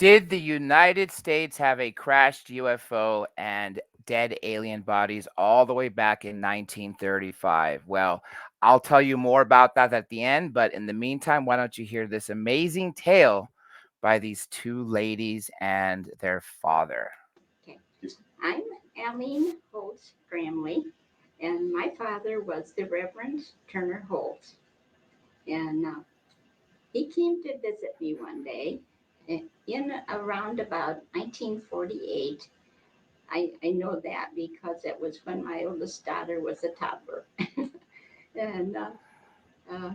Did the United States have a crashed UFO and dead alien bodies all the way back in 1935? Well, I'll tell you more about that at the end, but in the meantime, why don't you hear this amazing tale by these two ladies and their father? Okay. I'm Aline Holtz Gramley, and my father was the Reverend Turner Holtz. And he came to visit me one day in around about 1948. I know that because it was when my oldest daughter was a toddler. and uh,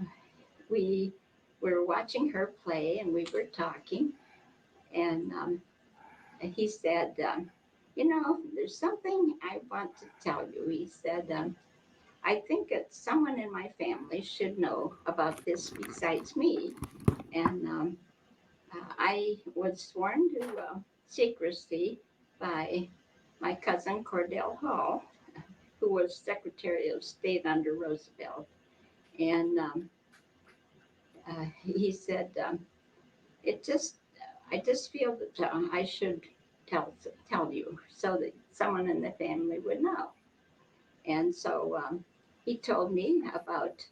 we were watching her play and we were talking. And he said, there's something I want to tell you. He said, I think that someone in my family should know about this besides me. And I was sworn to secrecy by my cousin Cordell Hall, who was Secretary of State under Roosevelt. And he said, it just, I just feel that I should tell tell you so that someone in the family would know. And so he told me about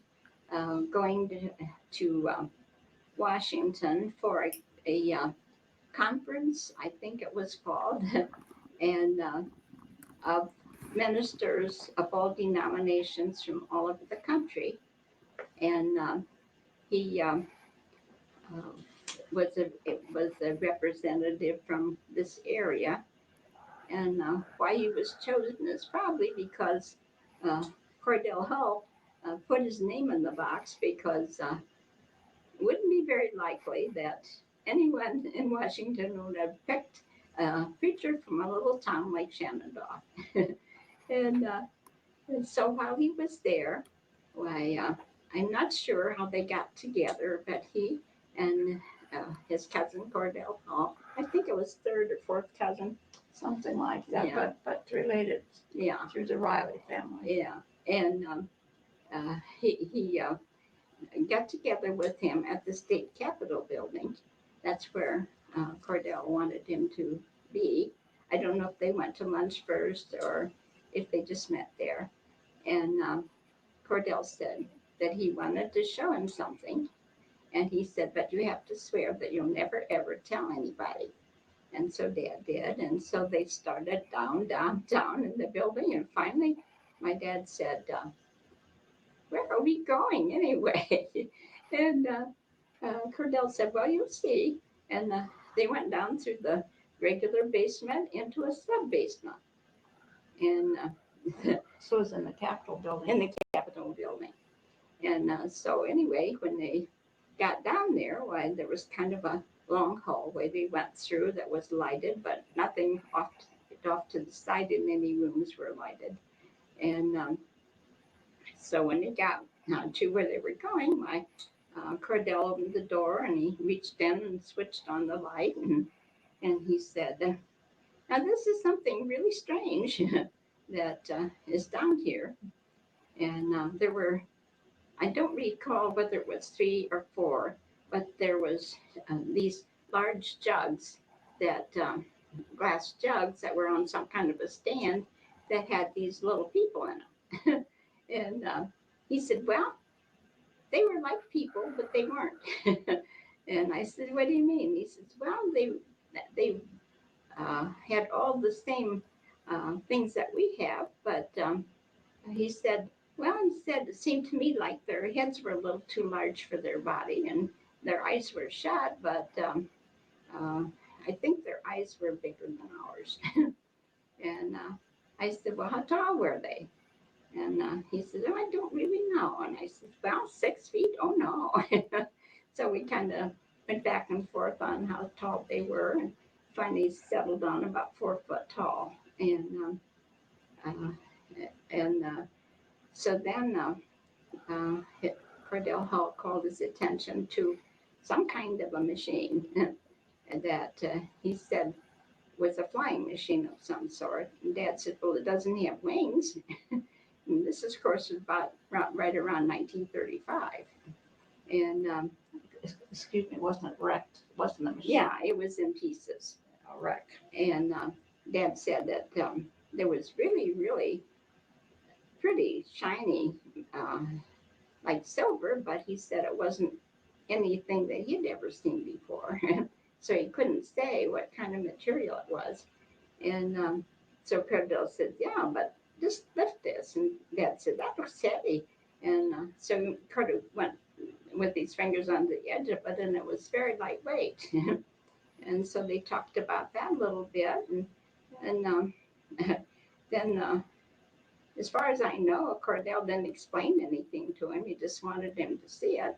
going to Washington for a conference, I think it was called, and of ministers of all denominations from all over the country. And he uh, was a representative from this area. And why he was chosen is probably because uh, Cordell Hull put his name in the box because it wouldn't be very likely that anyone in Washington would have picked a preacher from a little town like Shenandoah. and, uh, and so while he was there, why, I'm not sure how they got together, but he and his cousin Cordell Hall, I think it was third or fourth cousin. Something like that, Yeah. but related Yeah, through the Riley family. yeah. And he got together with him at the state capitol building. That's where Cordell wanted him to be. I don't know if they went to lunch first or if they just met there. And Cordell said that he wanted to show him something. And he said, but you have to swear that you'll never ever tell anybody. And so Dad did. And so they started down in the building. And finally, my dad said, where are we going anyway? and Cordell said, well, you'll see. And they went down through the regular basement into a sub basement. And So it was in the Capitol building. in the Capitol building. And so, anyway, when they got down there, why, there was kind of a long hallway they went through that was lighted, but nothing off to the side in any rooms were lighted. And so when they got to where they were going, my Cordell opened the door and he reached in and switched on the light and he said, now this is something really strange that is down here. And there were, I don't recall whether it was three or four, but there was these large jugs that, glass jugs that were on some kind of a stand that had these little people in them. and he said, well, they were like people, but they weren't. and I said, what do you mean? He says, well, they had all the same things that we have, but he said, well, instead, it seemed to me like their heads were a little too large for their body and their eyes were shut, but uh, I think their eyes were bigger than ours. and I said, well, how tall were they? And he said, oh, I don't really know. And I said, well, 6 feet? Oh, no. so we kind of went back and forth on how tall they were and finally settled on about 4 foot tall. And so then uh, Cordell Hall called his attention to some kind of a machine that he said was a flying machine of some sort. And Dad said, well, it doesn't have wings. And this, of course, was about right around 1935. And Excuse me, wasn't it wrecked wasn't a machine. Yeah, it was in pieces. A wreck. And Dad said that there was really, really pretty shiny, uh, like silver, but he said it wasn't anything that he'd ever seen before. So he couldn't say what kind of material it was. And so Cardell said, yeah, but just lift this. And Dad said, that looks heavy. And so Carter went with his fingers on the edge of it, and it was very lightweight. And so they talked about that a little bit. And then, as far as I know, Cordell didn't explain anything to him. He just wanted him to see it.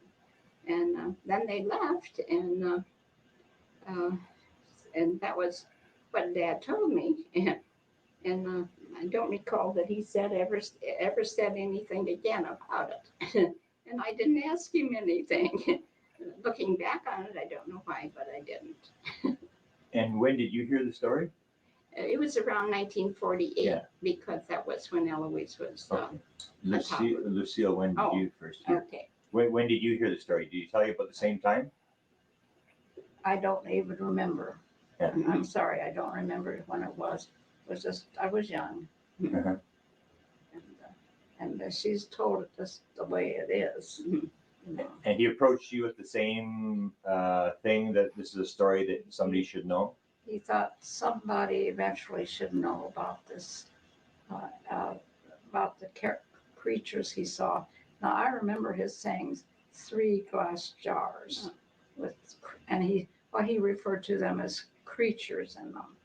And then they left, uh, and that was what Dad told me. And I don't recall that he said ever said anything again about it. And I didn't ask him anything. Looking back on it, I don't know why, but I didn't. And when did you hear the story? It was around 1948 Yeah. because that was when Eloise was. Okay. Lucille, when did you first hear? Okay. When did you hear the story? Did he tell you about the same time? I don't even remember. Yeah. I'm sorry, I don't remember when it was. It was just, I was young. Uh-huh. And she's told it just the way it is. You know. And he approached you with the same thing, that this is a story that somebody should know? He thought somebody eventually should know about this, about the creatures he saw. Now, I remember his saying 3 glass jars with, and he referred to them as creatures in them.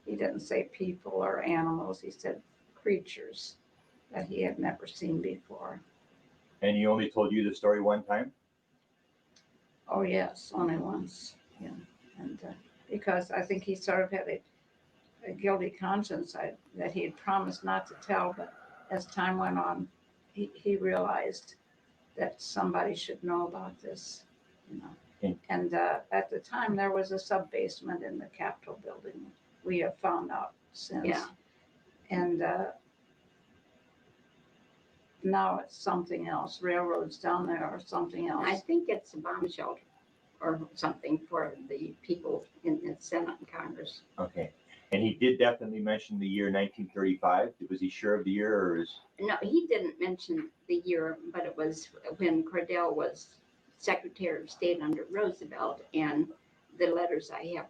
He didn't say people or animals. He said creatures that he had never seen before. And he only told you the story one time? Oh, yes, only once. Yeah. And because I think he sort of had a guilty conscience that he had promised not to tell, but as time went on, he realized that somebody should know about this, you know. And at the time, there was a sub-basement in the Capitol building. We have found out since. Yeah. And now it's something else. Railroads down there or something else. I think it's a bomb shelter or something for the people in the Senate and Congress. Okay. And he did definitely mention the year 1935. Was he sure of the year, or is? No, he didn't mention the year, but it was when Cordell was Secretary of State under Roosevelt, and the letters I have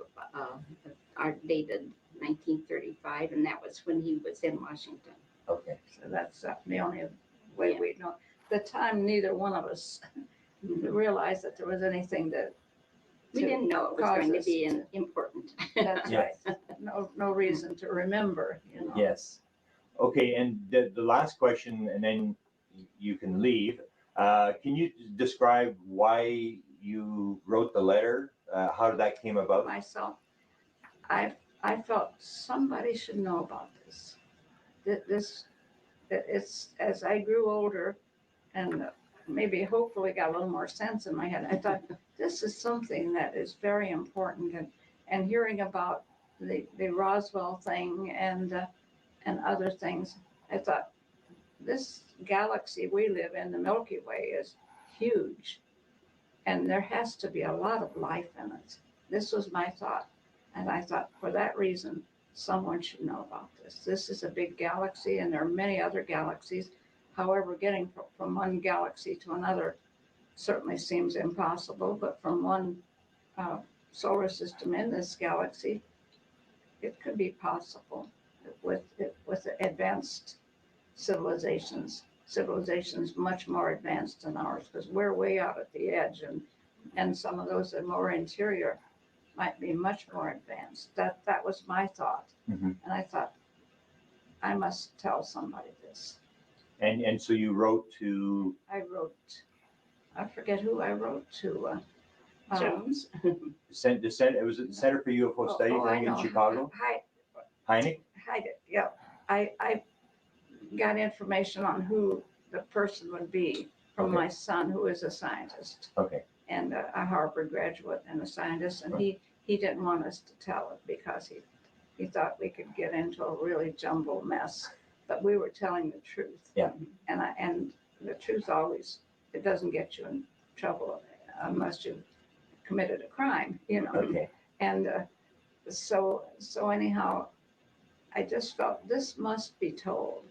are dated 1935, and that was when he was in Washington. Okay. So that's the only way we know. The time neither one of us realized that there was anything that We didn't know it was going to be important. that's Yes. right. No reason to remember, you know. Yes. Okay, and the last question, and then you can leave. Can you describe why you wrote the letter? How that came about? Myself, I felt somebody should know about this. It's as I grew older and maybe hopefully got a little more sense in my head, I thought this is something that is very important, and hearing about the Roswell thing and other things, I thought this galaxy we live in, the Milky Way, is huge, and there has to be a lot of life in it. This was my thought, and I thought for that reason, someone should know about this. This is a big galaxy, and there are many other galaxies. However, getting from one galaxy to another certainly seems impossible, but from one solar system in this galaxy, it could be possible with advanced civilizations much more advanced than ours, because we're way out at the edge, and some of those that are more interior might be much more advanced. That was my thought. Mm-hmm. And I thought, I must tell somebody this. And so you wrote to? I forget who I wrote to. Jones. It was at the Center for UFO Studies, I think, in Chicago. Heineck? Yeah. I got information on who the person would be from Okay. my son, who is a scientist. Okay. And a Harvard graduate and a scientist. And he didn't want us to tell it because he thought we could get into a really jumbled mess. But we were telling the truth. Yeah. And the truth always, it doesn't get you in trouble unless you committed a crime, you know. Okay. And so anyhow, I just felt this must be told,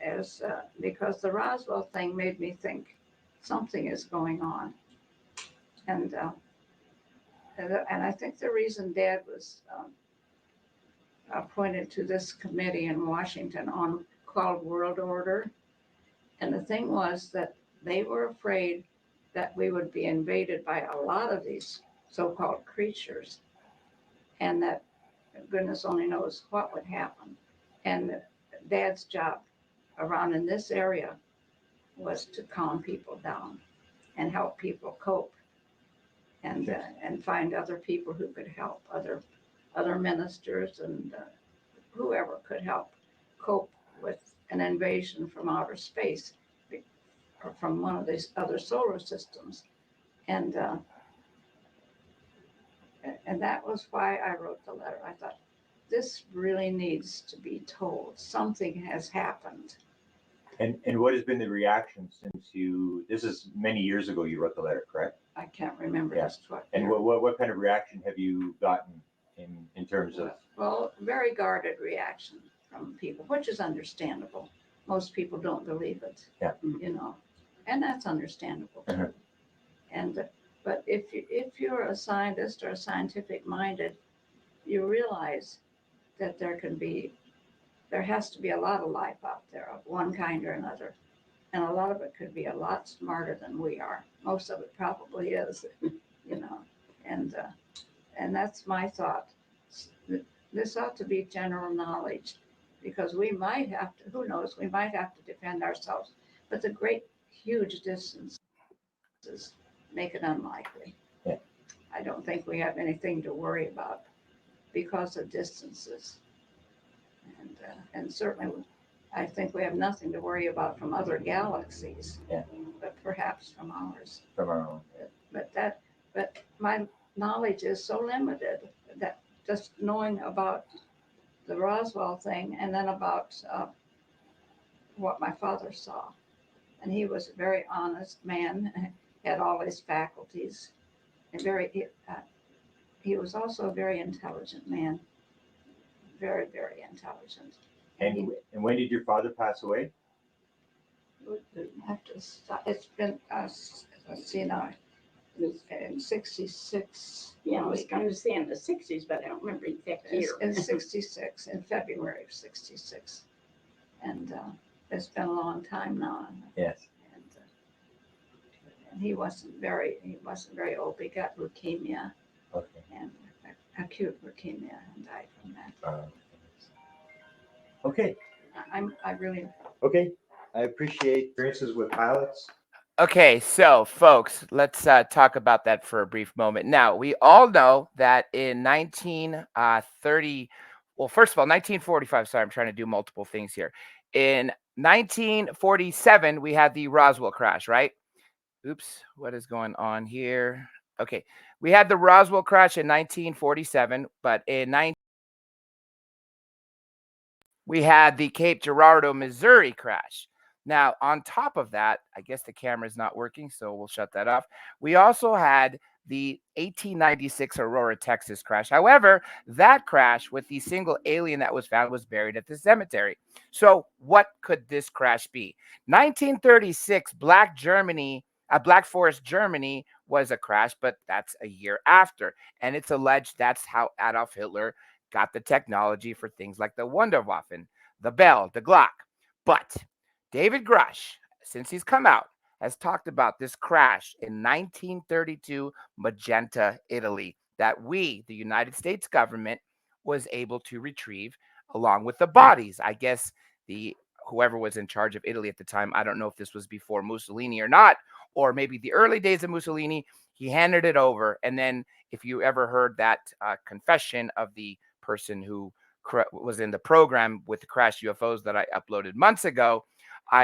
as because the Roswell thing made me think something is going on, and I think the reason Dad was appointed to this committee in Washington on called World Order, and the thing was that they were afraid that we would be invaded by a lot of these so-called creatures, and that goodness only knows what would happen. And Dad's job around in this area was to calm people down and help people cope, and find other people who could help, other ministers and whoever could help cope with an invasion from outer space or from one of these other solar systems. And that was why I wrote the letter. I thought, this really needs to be told. Something has happened. And what has been the reaction since this is many years ago you wrote the letter, correct? I can't remember Yeah. just what. And year. what kind of reaction have you gotten in terms of? Well, very guarded reaction from people, which is understandable. Most people don't believe it. Yeah. You know, and that's understandable. Uh-huh. And but if you're a scientist or scientific minded, you realize that there has to be a lot of life out there of one kind or another, and a lot of it could be a lot smarter than we are. Most of it probably is, you know, and that's my thought. This ought to be general knowledge, because we might have to, who knows, we might have to defend ourselves, but the great huge distances make it unlikely. Yeah. I don't think we have anything to worry about because of distances, and certainly I think we have nothing to worry about from other galaxies. Yeah. But perhaps from ours. From our own. But my knowledge is so limited that just knowing about the Roswell thing, and then about what my father saw, and he was a very honest man, had all his faculties, and he was also a very intelligent man, very, very intelligent. And when did your father pass away? Have to stop. It's been let's see now, in 66. Yeah, I was going to say in the 60s, but I don't remember exact year. In 66, in February of 66, and it's been a long time now. Yes. And he wasn't very old. He got leukemia. Okay. And acute leukemia, and died from that. Okay. I really. Okay. I appreciate experiences with pilots. Okay, so folks, let's talk about that for a brief moment. Now, we all know that in 1930, well, first of all, 1945, sorry, I'm trying to do multiple things here. In 1947, we had the Roswell crash, right? Oops, what is going on here? Okay, we had the Roswell crash in 1947, but in we had the Cape Girardeau, Missouri crash. Now, on top of that, I guess the camera's not working, so we'll shut that off. We also had the 1896 Aurora, Texas crash. However, that crash with the single alien that was found was buried at the cemetery. So, what could this crash be? 1936, Black Forest, Germany was a crash, but that's a year after. And it's alleged that's how Adolf Hitler got the technology for things like the Wunderwaffen, the Bell, the Glock. But David Grush, since he's come out, has talked about this crash in 1932 Magenta, Italy, that we, the United States government, was able to retrieve along with the bodies. I guess whoever was in charge of Italy at the time, I don't know if this was before Mussolini or not, or maybe the early days of Mussolini, he handed it over. And then if you ever heard that confession of the person who was in the program with the crashed UFOs that I uploaded months ago,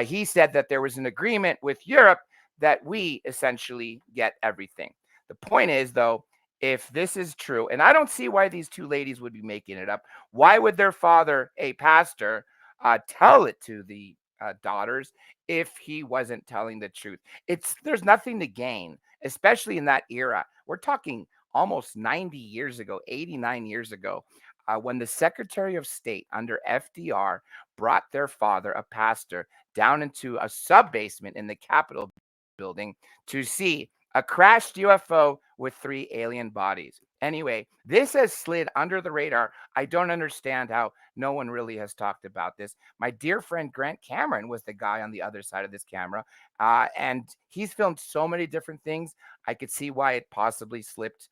he said that there was an agreement with Europe that we essentially get everything. The point is, though, if this is true, and I don't see why these two ladies would be making it up, why would their father, a pastor, tell it to the daughters if he wasn't telling the truth? There's nothing to gain, especially in that era we're talking almost 90 years ago, 89 years ago, when the Secretary of State under FDR brought their father, a pastor, down into a sub basement in the Capitol building to see a crashed UFO with three alien bodies. Anyway, this has slid under the radar. I don't understand how no one really has talked about this. My dear friend Grant Cameron was the guy on the other side of this camera, and he's filmed so many different things. I could see why it possibly slipped.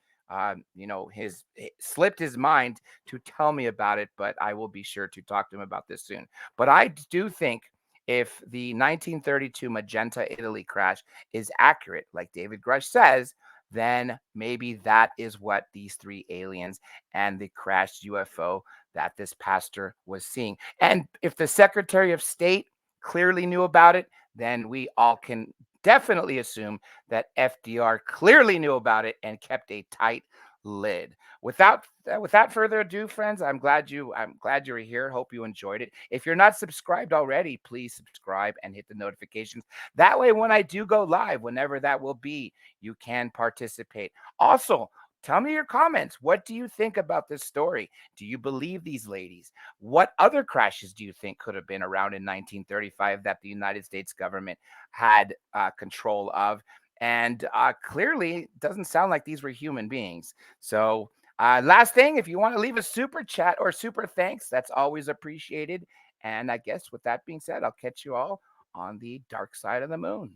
His slipped his mind to tell me about it, but I will be sure to talk to him about this soon. But I do think if the 1932 Magenta Italy crash is accurate, like David Grush says, then maybe that is what these three aliens and the crashed UFO that this pastor was seeing. And if the Secretary of State clearly knew about it, then we all can definitely assume that FDR clearly knew about it and kept a tight lid. Without further ado, friends, I'm glad you were here. Hope you enjoyed it. If you're not subscribed already, please subscribe and hit the notifications. That way, when I do go live, whenever that will be, you can participate. Also, tell me your comments. What do you think about this story? Do you believe these ladies? What other crashes do you think could have been around in 1935 that the United States government had control of? And clearly, doesn't sound like these were human beings. So, last thing, if you want to leave a super chat or super thanks, that's always appreciated. And I guess with that being said, I'll catch you all on the dark side of the moon.